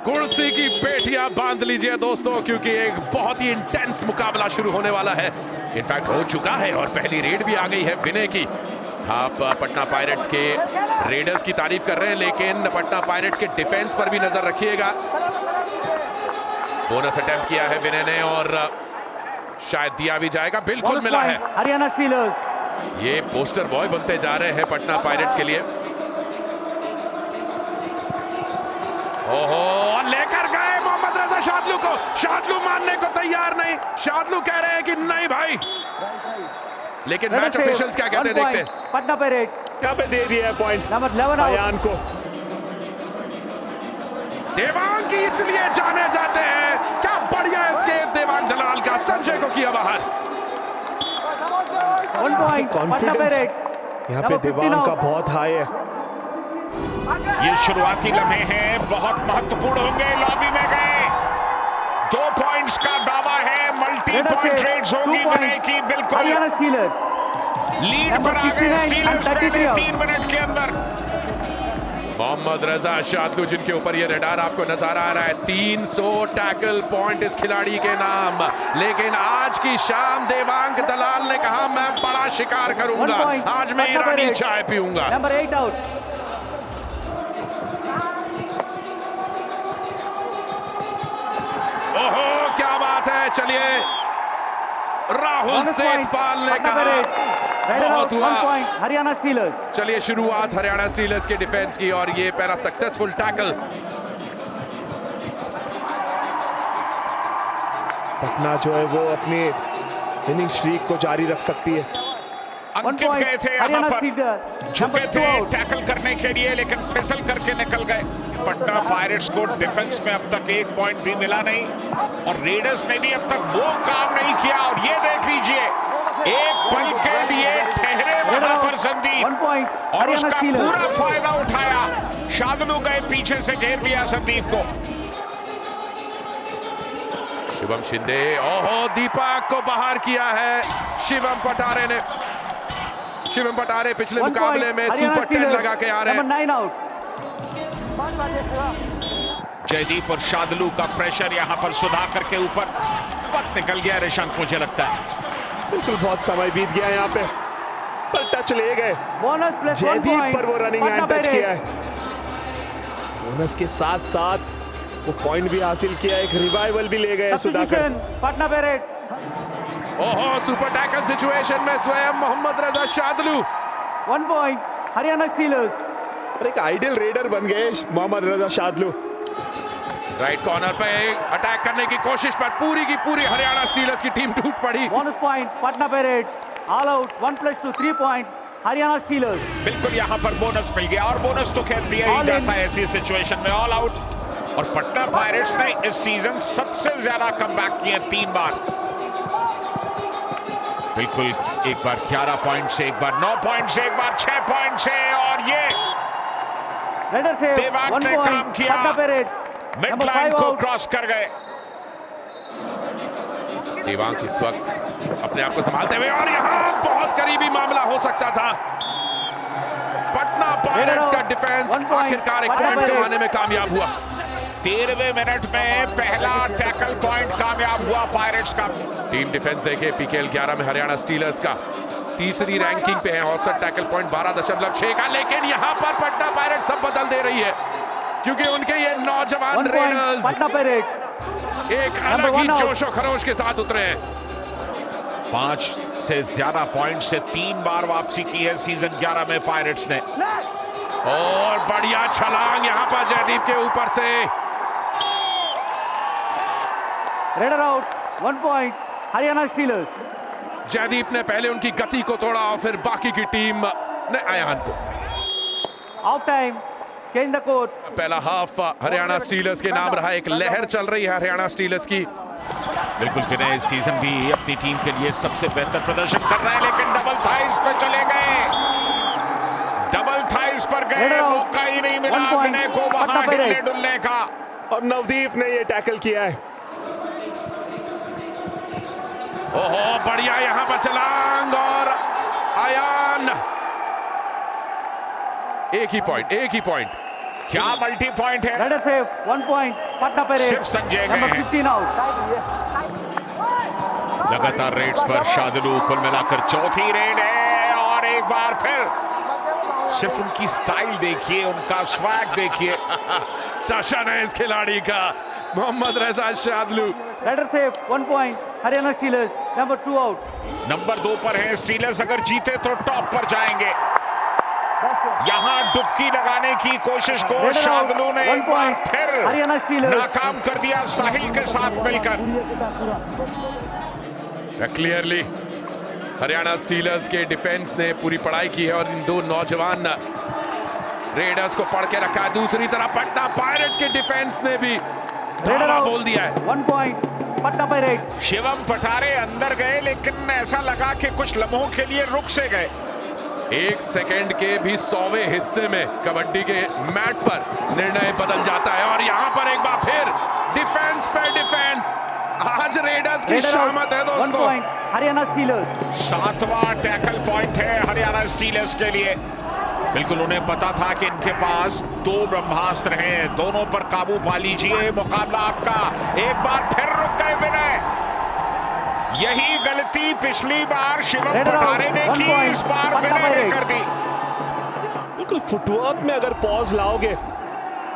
कुर्सी की पेटियां बांध लीजिए दोस्तों, क्योंकि एक बहुत ही इंटेंस मुकाबला शुरू होने वाला है। इनफैक्ट हो चुका है और पहली रेड भी आ गई है विनय की। आप पटना पायरेट्स के रेडर्स की तारीफ कर रहे हैं, लेकिन पटना पायरेट्स के डिफेंस पर भी नजर रखिएगा। बोनस अटेम्प्ट किया है विनय ने और शायद दिया भी जाएगा। बिल्कुल मिला है। हरियाणा स्टीलर्स ये पोस्टर बॉय बनते जा रहे हैं पटना पायरेट्स के लिए। ओहो, लेकर गए मोहम्मद रजा शादलू को। शादलू मानने को तैयार नहीं। शादलू कह रहे हैं कि नहीं भाई, लेकिन मैच ऑफिशियल्स क्या कहते हैं देखते हैं। पटना पायरेट्स यहाँ पे दे दिया है पॉइंट नंबर 11 अयान को। देवांग की इसलिए जाने जाते हैं। क्या बढ़िया एस्केप देवांग दलाल का। संजय को किया बाहर। 1 पॉइंट पटना कॉन्फिडेंस पायरेट्स यहाँ पे देवांग का बहुत हाई है। ये शुरुआती लम्हे हैं, बहुत महत्वपूर्ण होंगे। लॉबी में गए, 2 पॉइंट्स का दावा है। मल्टी पॉइंट रेड्स होगी विनय की। बिल्कुल हरियाणा स्टीलर्स लीड पर आ गए स्टीलर्स पहले 3 मिनट के अंदर। मोहम्मद रजा शादलू जिनके ऊपर ये रडार आपको नजर आ रहा है। 300 टैकल पॉइंट इस खिलाड़ी के नाम। लेकिन आज की शाम देवांग दलाल ने कहा मैं बड़ा शिकार करूंगा, आज मैं ईरानी चाय पीऊंगा। Number 8 out. ओहो, क्या बात है। चलिए, राहुल सेठपाल ने कहा बहुत हुआ। हरियाणा स्टीलर्स चलिए, शुरुआत हरियाणा स्टीलर्स के डिफेंस की और ये पहला सक्सेसफुल टैकल। पटना जो है वो अपनी इनिंग स्ट्रीक को जारी रख सकती है। अंकित गए थे यहाँ पर, झुके थे टैकल करने के लिए, लेकिन फिसल करके निकल गए। पटना पायरेट्स को डिफेंस में अब तक 1 पॉइंट भी मिला नहीं और रेडर्स ने भी अब तक वो काम नहीं किया। और ये देख लीजिए, एक पल के लिए ठहरे वहां पर संदीप और उसका पूरा फायदा उठाया। शादलू गए पीछे से घेर लिया संदीप को। शिवम शिंदे, ओहो, दीपक को बाहर किया है शिवम पटारे ने। शिवम पटारे पिछले मुकाबले में सुपर 10 लगा के आ रहे हैं। Number 9 out. जयदीप और शादलू का प्रेशर यहाँ पर सुधाकर के ऊपर। वक्त निकल गया ऋषांक, मुझे लगता है। बिल्कुल बहुत समय बीत गया यहाँ पे, पर टच ले गए। बोनस प्लस 1 जयदीप पॉइंट पर वो रनिंग हैंड टच किया है। बोनस के साथ साथ वो पॉइंट भी हासिल किया, एक रिवाइवल भी ले गए सुधाकर। पटना पायरेट्स। ओहो, सुपर टैकल सिचुएशन में स्वयं मोहम्मद रजा शादलू। 1 point Haryana stealers. और एक आइडियल रेडर बन गए मोहम्मद रजा शादलू। राइट कॉर्नर पे अटैक करने की कोशिश पर पूरी की पूरी हरियाणा स्टीलर्स की टीम टूट पड़ी। Bonus point Patna pirates. All out 1 + 2 3 points Haryana stealers. बिल्कुल यहाँ पर बोनस मिल गया और बोनस तो खैर दिया ही जाता है ऐसी सिचुएशन में। All out. और पटना पायरेट्स ने इस सीजन सबसे ज्यादा कमबैक किए 3 बार। बिल्कुल, एक बार 11 पॉइंट से, एक बार 9 पॉइंट से, एक बार 6 पॉइंट से। और ये रेडर से देवांग ने काम किया, पटना पायरेट्स मिड लाइन को क्रॉस कर गए। देवांग इस वक्त अपने आप को संभालते हुए, और यहां बहुत करीबी मामला हो सकता था। पटना पायरेट्स का डिफेंस आखिरकार एक पॉइंट कमाने में कामयाब हुआ। 13वें मिनट में पहला टैकल पॉइंट कामयाब हुआ पायरेट्स का। टीम डिफेंस देखे PKL 11 में हरियाणा स्टीलर्स का तीसरी रैंकिंग पे है। औसत टैकल पॉइंट 12.6 का। लेकिन यहां पर पटना पायरेट्स सब बदल दे रही है, क्योंकि उनके ये नौजवान रेडर्स पटना पायरेट्स एक अलग ही जोशो खरोश के साथ उतरे हैं। 5 से ज्यादा पॉइंट से 3 बार वापसी की है सीजन 11 में पायरेट्स ने। और बढ़िया छलांग यहां पर जयदीप के ऊपर से। Raider out 1 point Haryana steelers. Jaideep ने पहले उनकी गति को तोड़ा और फिर बाकी की टीम ने अयान को। Of time, change the court. पहला हाफ हरियाणा स्टीलर्स के नाम रहा। एक लहर चल रही है हरियाणा स्टीलर्स की। बिल्कुल, विनय इस सीजन भी अपनी टीम के लिए सबसे बेहतर प्रदर्शन कर रहा है, लेकिन डबल थाइस पे चले गए। डबल थाइस पर गए, मौका ही नहीं मिला विनय को वहां हिलने डुलने का। और नवदीप ने ये टैकल किया है। ओहो, बढ़िया यहां पर छलांग और अयान। एक ही पॉइंट क्या मल्टी पॉइंट है। Raider save, 1 point. Patna सिर्फ Pirates. संजय Number गए हैं। 15 out. लगातार रेड्स पर शादुलू, कुल मिलाकर चौथी रेड है और एक बार फिर सिर्फ उनकी स्टाइल देखिए, उनका स्वैग देखिए। टशन है इस खिलाड़ी का, मोहम्मद रजा शादुलू। Raider save, 1 point. Haryana Steelers. Number 2 out. Number 2 पर है स्टीलर्स, अगर जीते तो टॉप पर जाएंगे। यहां डुबकी लगाने की कोशिश को Raider out, शादुलू ने 1 एक बार point. फिर Haryana Steelers. नाकाम कर दिया साहिल के साथ मिलकर। क्लियरली हरियाणा स्टीलर्स के डिफेंस ने पूरी पढ़ाई की है और इन दो नौजवान रेडर्स को पढ़ के रखा है। दूसरी तरफ पटना पायरेट्स के डिफेंस ने भी Raider धावा out. बोल दिया है। 1 point. Patna Pirates. Shivam Pathare अंदर गए, लेकिन ऐसा लगा कि कुछ लम्हों के लिए रुक से गए। 1 सेकंड के भी 100वें हिस्से में कबड्डी के मैट पर निर्णय बदल जाता है और यहां पर एक बार फिर डिफेंस पे डिफेंस। आज रेडर्स की Raider out. शामत है 1 दोस्तों। point. Haryana Steelers. 7वां टैकल पॉइंट है हरियाणा स्टीलर्स के लिए। बिल्कुल उन्हें पता था कि इनके पास 2 ब्रह्मास्त्र हैं, दोनों पर काबू पा लीजिए, मुकाबला आपका। एक बार फिर रुक गए विनय। यही गलती पिछली बार शिवम Raider out. पठारे ने 1 की, point. इस बार Patna विनय ने Pirates. कर दी। बिल्कुल फुटवर्क में अगर पॉज लाओगे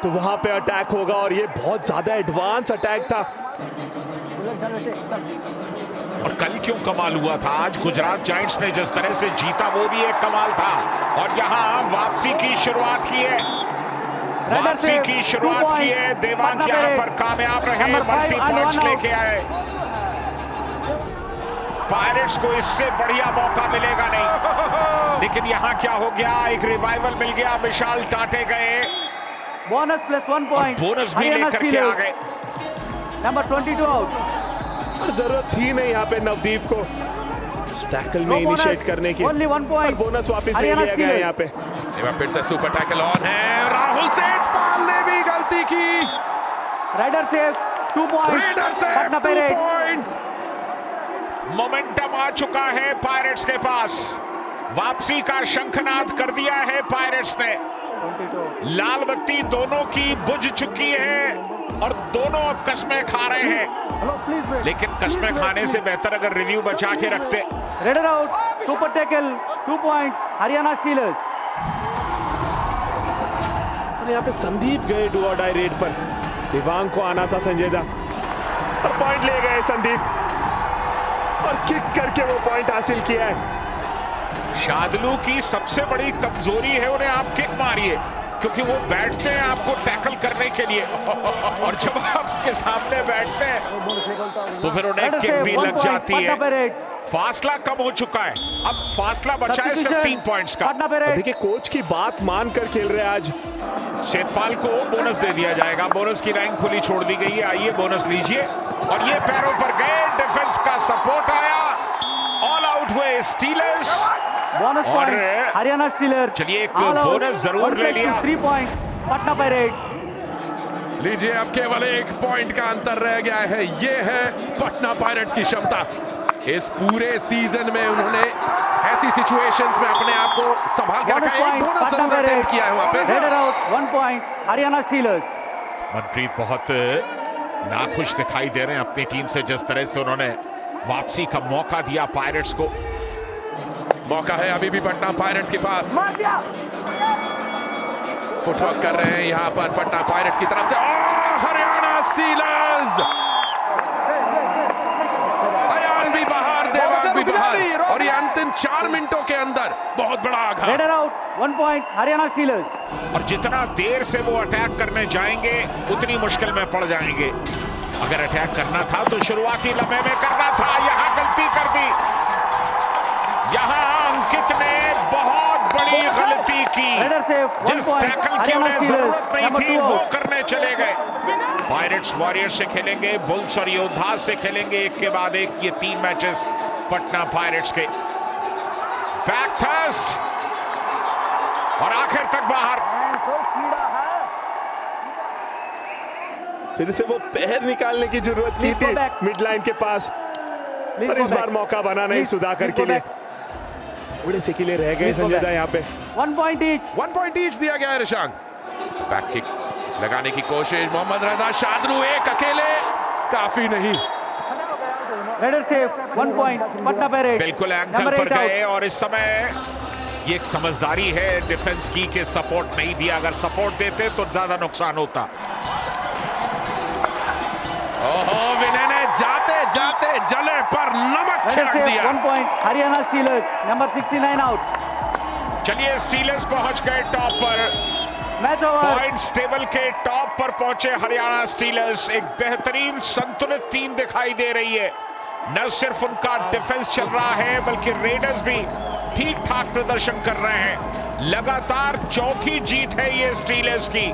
तो वहां पे अटैक होगा और ये बहुत ज्यादा एडवांस अटैक था। और कल क्यों कमाल हुआ था, आज गुजरात जायंट्स ने जिस तरह से जीता वो भी एक कमाल था। और यहाँ वापसी की शुरुआत की है, Raider वापसी save, की 2 शुरुआत की points. है। देवांग Patna यहाँ Pirates. पर कामयाब रहे, Number 5 multi and points 1 out. लेके आए। पायरेट्स को इससे बढ़िया मौका मिलेगा नहीं, लेकिन यहाँ क्या हो गया, एक रिवाइवल मिल गया, विशाल टाटे गए Bonus plus 1 और point. बोनस भी Haryana लेकर के आ Steelers. गए। Number 22 out. और जरूरत थी नहीं यहाँ पे नवदीप को टैकल में No bonus. इनिशिएट करने की। Only 1 point. और बोनस वापस ले Haryana लिया गया है Steelers. यहाँ पे। एक बार फिर से सुपर टैकल ऑन है। राहुल सेठपाल ने भी गलती की। Raider save, 2 points. रेडर से Patna 2 Pirates. पॉइंट्स। मोमेंटम आ चुका है पायरेट्स के पास, वापसी का शंखनाद कर दिया है पायरेट्स ने। 22. लाल बत्ती दोनों की बुझ चुकी है और दोनों अब कस्में खा रहे हैं, लेकिन कस्में खाने से बेहतर अगर रिव्यू बचा के रखते। Raider out. Super tackle, 2 points. Haryana Steelers. और यहाँ पे संदीप गए डू और डाई रेड पर, दिवांग को आना था संजय दा और पॉइंट ले गए संदीप और किक करके वो पॉइंट हासिल किया है। शादुलू की सबसे बड़ी कमजोरी है उन्हें आप किक मारिए, क्योंकि वो बैठते हैं आपको टैकल करने के लिए और जब आपके सामने बैठते हैं तो फिर उन्हें Raider किक save, भी 1 लग point. जाती Patna है। Pirates. फासला कम हो चुका है, अब फासला बचा है सिर्फ 3 पॉइंट्स का। Patna Pirates. देखिए कोच की बात मानकर खेल रहे हैं आज। शेतपाल को बोनस दे दिया जाएगा, बोनस की लाइन खुली छोड़ दी गई है, आइए बोनस लीजिए। और ये पैरों पर गए, डिफेंस का सपोर्ट आया, ऑल आउट हुए स्टीलर्स। Bonus और point. Haryana Steelers. चलिए एक All out. बोनस जरूर 1 ले place to लिया। 3 points. Patna Pirates. लीजिए, अब केवल 1 पॉइंट का अंतर रह गया है। ये है पटना पायरेट्स की क्षमता। इस पूरे सीजन में उन्होंने ऐसी सिचुएशंस में अपने आप को संभाल के Bonus रखा है। point. बोनस Patna जरूर अटेम्प्ट Pirates. किया है वहां पे। Raider out. 1 point. Haryana Steelers. Manpreet बहुत नाखुश दिखाई दे रहे हैं अपनी टीम से, जिस तरह से उन्होंने वापसी का मौका दिया पायरेट्स को। मौका है अभी भी पटना पायरेट्स के पास। फुटवर्क कर रहे हैं यहाँ पर पटना पायरेट्स की तरफ से। हरियाणा स्टीलर्स, अयान भी बाहर, देवांग भी बाहर और ये अंतिम 4 मिनटों के अंदर बहुत बड़ा आघात। Raider out. 1 point. Haryana Steelers. और जितना देर से वो अटैक करने जाएंगे उतनी मुश्किल में पड़ जाएंगे। अगर अटैक करना था तो शुरुआती लम्हे में करना था, यहां गलती कर दी। यहां अंकित ने बहुत बड़ी गलती की, Raider save. 1 जिस point. टैकल की Haryana उन्हें Steelers. जरूरत नहीं Number थी 2 वो out. करने चले गए। पायरेट्स वॉरियर्स से खेलेंगे, बुल्स और योद्धा से खेलेंगे, एक के बाद एक ये 3 मैचेस पटना पायरेट्स के। बैक थर्स्ट और आखिर तक बाहर। फिर से वो पैर निकालने की जरूरत की Please go थी back. मिड लाइन के पास, Please पर go इस back. बार मौका बना नहीं Please, सुधाकर please के go लिए। back. थोड़े से के लिए रह गए Please go संजय back. दा यहाँ पे। 1 point each. 1 पॉइंट ईच दिया गया है ऋषांक। बैक किक लगाने की कोशिश, मोहम्मद रजा शादरू एक अकेले, काफी नहीं। Raider safe, 1 point. Patna Pirates. बिल्कुल एंकल Number पर 8 out. गए और इस समय ये एक समझदारी है डिफेंस की कि सपोर्ट नहीं दिया। अगर सपोर्ट देते तो ज्यादा नुकसान होता। ओहो, विनय ने जाते जाते जले पर नमक Raider छिड़क safe, दिया। 1 point. Haryana Steelers. Number 69 out. चलिए स्टीलर्स पहुंच गए टॉप पर, Match over. पॉइंट्स टेबल के टॉप पर पहुंचे हरियाणा स्टीलर्स। एक बेहतरीन संतुलित टीम दिखाई दे रही है। न सिर्फ उनका डिफेंस चल रहा है बल्कि रेडर्स भी ठीक ठाक प्रदर्शन कर रहे हैं। लगातार चौथी जीत है ये स्टीलर्स की।